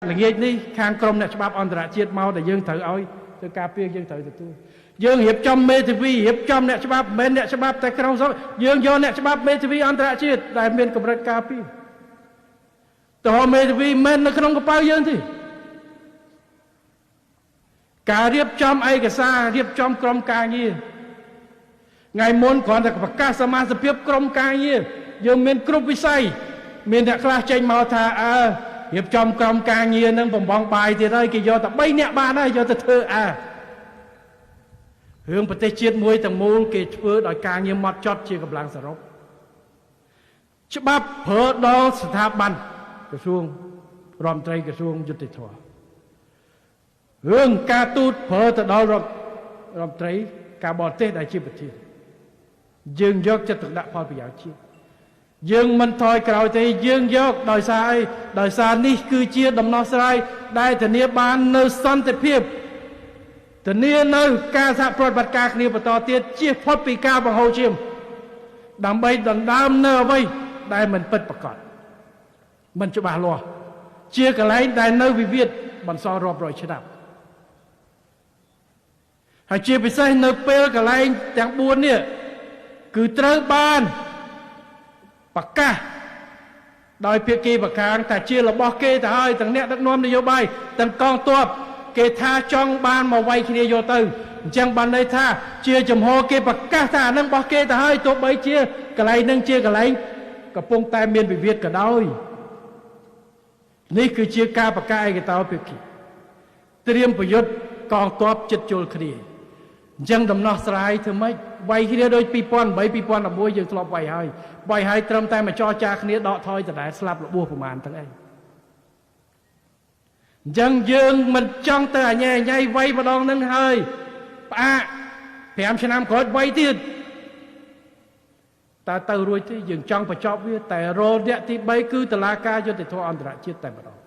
ល្ងាចនេះខាងក្រមអ្នកច្បាប់អន្តរជាតិមកដែលយើងត្រូវឲ្យធ្វើការពារយើងត្រូវទទួលយើងរៀបចំមេធាវីរៀបចំអ្នកច្បាប់មិនមែនអ្នកច្បាប់តែក្នុងស្រុកយើងយកអ្នកច្បាប់មេធាវីអន្តរជាតិដែលមានកម្រិតការពារតើមេធាវីមិននៅក្នុងកប៉ាល់យើងទេការរៀបចំឯកសាររៀបចំក្រុមការងារថ្ងៃមុនគ្រាន់តែប្រកាសសមាជិកភាពក្រុមការងារយើងមានគ្រប់វិស័យមានអ្នកខ្លះចេញមកថារៀបចំក្រុមការងារនឹងបំបងបាយទៀតហើយគេយកតែ3នាក់បានហើយយកទៅធ្វើរឿងប្រទេសជាតិមួយទាំងមូលគេធ្វើដោយការងារម៉ត់ចត់ជាកម្លាំងសរុបច្បាប់ប្រើដល់ស្ថាប័នក្រសួងរដ្ឋមន្ត្រីក្រសួងយុតិធម៌រឿងការទូតប្រើទៅដល់រដ្ឋមន្ត្រីការបរទេសដែលជាប្រធានយើងយកចិត្តទុកដាក់ផលប្រយោជន៍ជាតិយើងមិនថយក្រោយទេយើងយកដោយសារអីដោយសារនេះគឺជាដំណោះស្រាយដែលធានាបាននៅសន្តិភាពធានានៅការសហប្រតិបត្តិការគ្នាបន្តទៀតជៀសផុតពីការបង្ហូរឈាមដើម្បីដណ្ដើមនៅអ្វីដែលមិនពិតប្រាកដមិនច្បាស់លាស់ជាកន្លែងដែលនៅវិវាទបន្សល់រាប់រយឆ្នាំហើយជាពិសេសនៅពេលកន្លែងទាំង4នេះគឺត្រូវបានប្រកាសដោយភាគីម្ខាងថាជារបស់គេទៅហើយទាំងអ្នកដឹកនាំនយោបាយទាំងកងទ័ពគេថាចង់បានមកវាយគ្នាយកទៅអញ្ចឹងបានន័យថាជាចំហគេប្រកាសថាអានឹងរបស់គេទៅហើយទោះបីជាកន្លែងនឹងជាកន្លែងកំពុងតែមានវិវាទក៏ដោយនេះគឺជាការប្រកាសឯកតោភាគីត្រៀមប្រយុទ្ធកងទ័ពចិត្តជល់គ្នាអញ្ចឹងដំណោះស្រាយធ្វើម៉េចវាយគ្នាដូច2008 2011យើងធ្លាប់វាយហើយត្រឹមតែមកចរចាគ្នាដកថយដដែលស្លាប់របួសប្រមាណទាំងអីអញ្ចឹងយើងមិនចង់ទៅអញញ៉ៃវាយម្ដងនឹងហើយផ្អាក5ឆ្នាំក្រោយវាយទៀតតើទៅរួចទេយើងចង់បញ្ចប់វាតែរលអ្នកទី3គឺតុលាការយុត្តិធម៌អន្តរជាតិតែម្ដង